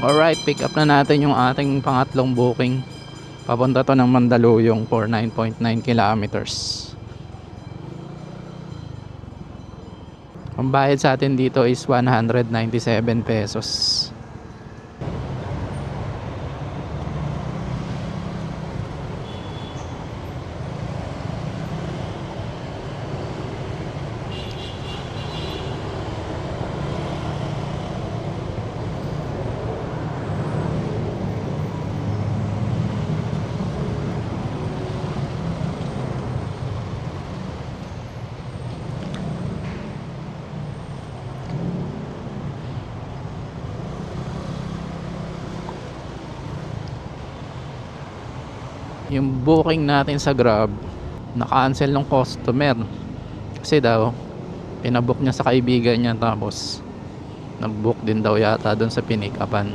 Alright, pick up na natin yung ating pangatlong booking. Papunta to ng Mandaluyong for 9.9 kilometers. Ang bayad sa atin dito is 197 pesos. Yung booking natin sa Grab, na-cancel ng customer kasi daw pinabook niya sa kaibigan niya, tapos nag-book din daw yata doon sa pinikapan.